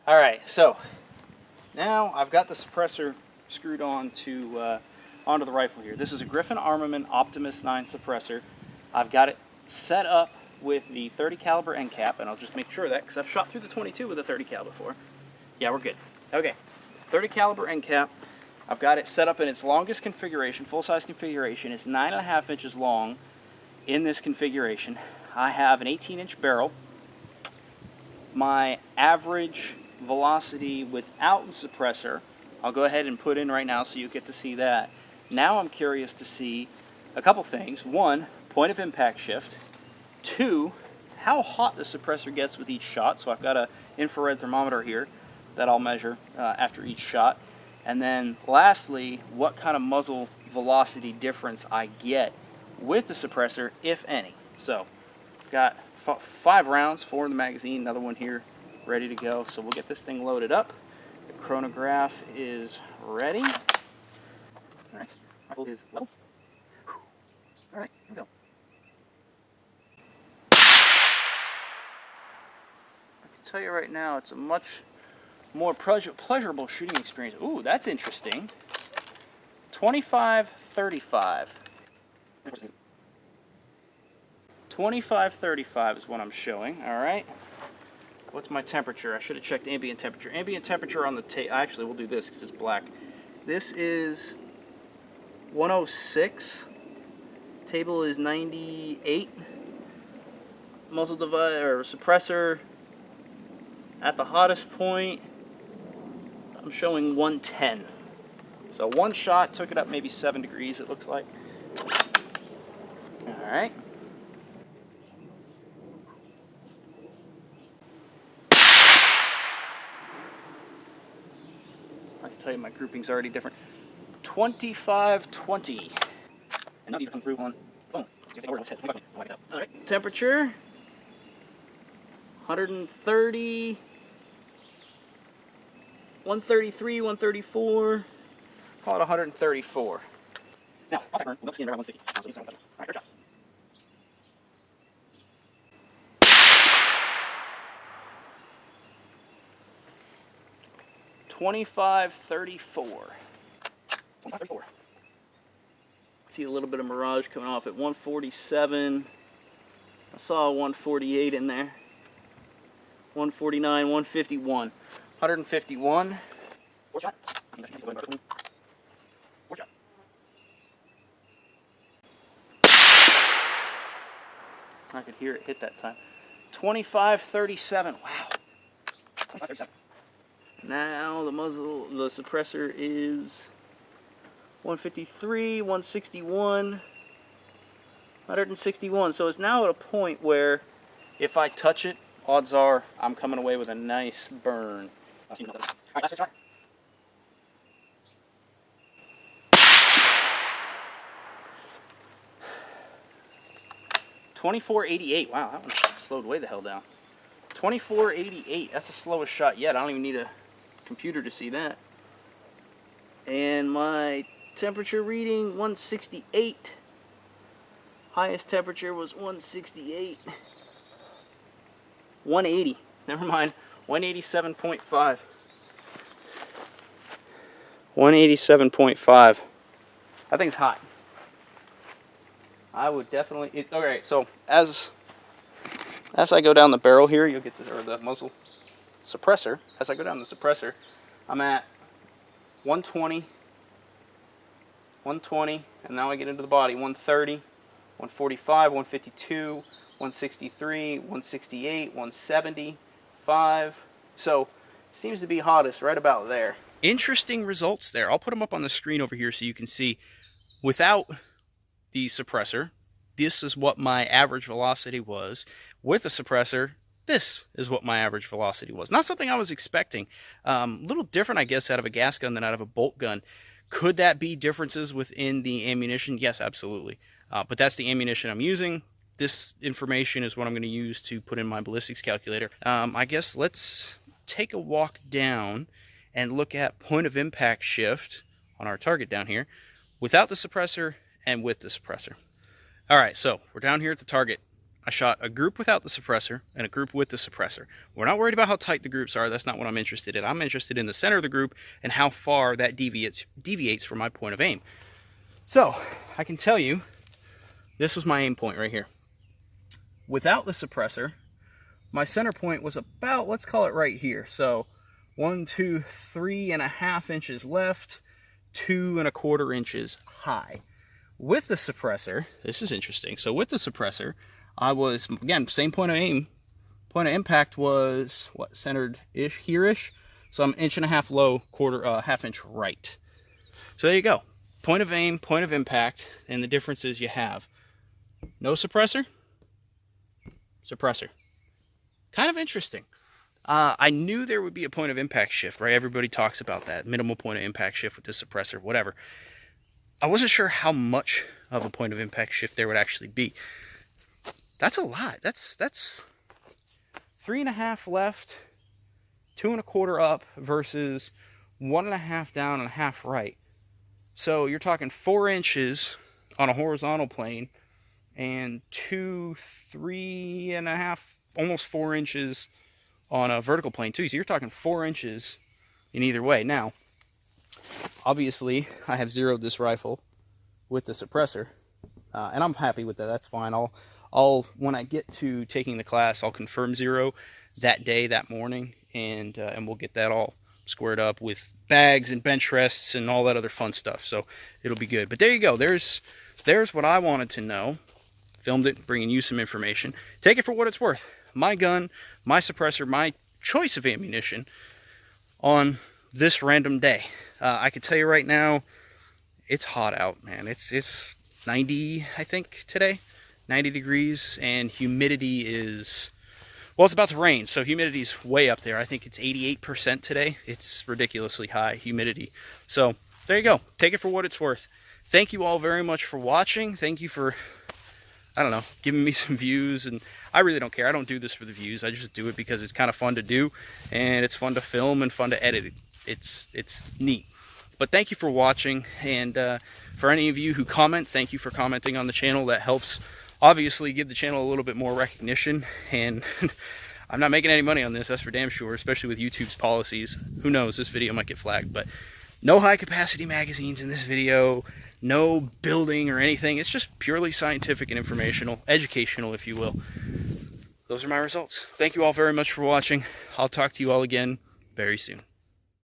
Alright, so now I've got the suppressor screwed on to, onto the rifle here. This is a Griffin Armament Optimus 9 suppressor. I've got it set up with the 30 caliber end cap, and I'll just make sure of that because I've shot through the 22 with a 30 cal before. Yeah, we're good. Okay, 30 caliber end cap. I've got it set up in its longest configuration, full-size configuration. It's 9.5 inches long in this configuration. I have an 18-inch barrel. My average velocity without the suppressor, I'll go ahead and put in right now so you get to see that. Now I'm curious to see a couple things. One, point of impact shift. Two, how hot the suppressor gets with each shot. So I've got an infrared thermometer here that I'll measure after each shot. And then lastly, what kind of muzzle velocity difference I get with the suppressor, if any. So I've got 5 rounds, 4 in the magazine, another one here ready to go. So we'll get this thing loaded up. The chronograph is ready. All right, rifle is level. All right, here we go. I can tell you right now, it's a much more pleasurable shooting experience. Ooh, that's interesting. 25-35. 25-35 is what I'm showing. All right. What's my temperature? I should have checked ambient temperature. Ambient temperature on the tape. Actually, we'll do this because it's black. This is 106. Table is 98. Muzzle device or suppressor at the hottest point, I'm showing 110. So one shot took it up maybe 7 degrees, it looks like. All right. I can tell you my grouping's already different. 25-20. And now these come through on phone. All right. Temperature 130, 133, 134. Call it 134. Now, I'll burn. We'll see around 160. All right, good shot. 25-34. 25-34. See a little bit of mirage coming off at 147. I saw a 148 in there. 149, 151. 151. 4 shot. 4 shot. I could hear it hit that time. 25-37. Wow. 25-37. Now the muzzle, the suppressor is 153, 161, 161. So it's now at a point where if I touch it, odds are I'm coming away with a nice burn. All right, last shot. .2488. Wow, that one slowed way the hell down. 2488. That's the slowest shot yet. I don't even need a computer to see that. And my temperature reading 168. Highest temperature was 168. 180. Never mind. 187.5. 187.5. That thing's hot. I would definitely. Alright, so as I go down the barrel here, you'll get to, or the muzzle suppressor. As I go down the suppressor, I'm at 120, 120, and now I get into the body. 130, 145, 152, 163, 168, 175. So seems to be hottest right about there. Interesting results there. I'll put them up on the screen over here so you can see. Without the suppressor, this is what my average velocity was. With the suppressor, this is what my average velocity was. Not something I was expecting. A little different, I guess, out of a gas gun than out of a bolt gun. Could that be differences within the ammunition? Yes, absolutely. But that's the ammunition I'm using. This information is what I'm going to use to put in my ballistics calculator. I guess let's take a walk down and look at point of impact shift on our target down here without the suppressor and with the suppressor. All right, so we're down here at the target. I shot a group without the suppressor and a group with the suppressor. We're not worried about how tight the groups are. That's not what I'm interested in. I'm interested in the center of the group and how far that deviates from my point of aim. So I can tell you, this was my aim point right here. Without the suppressor, my center point was about, let's call it right here. So 1, 2, 3.5 inches left, 2 1/4 inches high. With the suppressor, this is interesting. So with the suppressor, I was, again, same point of aim. Point of impact was, what, centered-ish, here-ish? So I'm 1.5 inches low, half inch right. So there you go. Point of aim, point of impact, and the differences you have. No suppressor, suppressor. Kind of interesting. I knew there would be a point of impact shift, right? Everybody talks about that. Minimal point of impact shift with the suppressor, whatever. I wasn't sure how much of a point of impact shift there would actually be. That's a lot. That's 3.5 left, 2 1/4 up versus 1.5 down and 1/2 right. So you're talking 4 inches on a horizontal plane and 2, 3.5, almost 4 inches on a vertical plane too. So you're talking 4 inches in either way. Now, obviously, I have zeroed this rifle with the suppressor, and I'm happy with that. That's fine. I'll when I get to taking the class, I'll confirm zero that day, that morning, and we'll get that all squared up with bags and bench rests and all that other fun stuff. So it'll be good. But there you go. There's what I wanted to know. Filmed it, bringing you some information. Take it for what it's worth. My gun, my suppressor, my choice of ammunition on this random day. I can tell you right now, it's hot out, man. It's 90, I think, today. 90 degrees, and humidity is, well, it's about to rain, so humidity's way up there. I think it's 88% today. It's ridiculously high humidity. So there you go. Take it for what it's worth. Thank you all very much for watching. Thank you for, I don't know, giving me some views, and I really don't care. I don't do this for the views. I just do it because it's kind of fun to do, and it's fun to film and fun to edit. It's neat. But thank you for watching, and for any of you who comment, thank you for commenting on the channel. That helps, obviously, give the channel a little bit more recognition, and I'm not making any money on this, that's for damn sure, especially with YouTube's policies. Who knows, this video might get flagged, but no high-capacity magazines in this video. No building or anything. It's just purely scientific and informational, educational, if you will. Those are my results. Thank you all very much for watching. I'll talk to you all again very soon.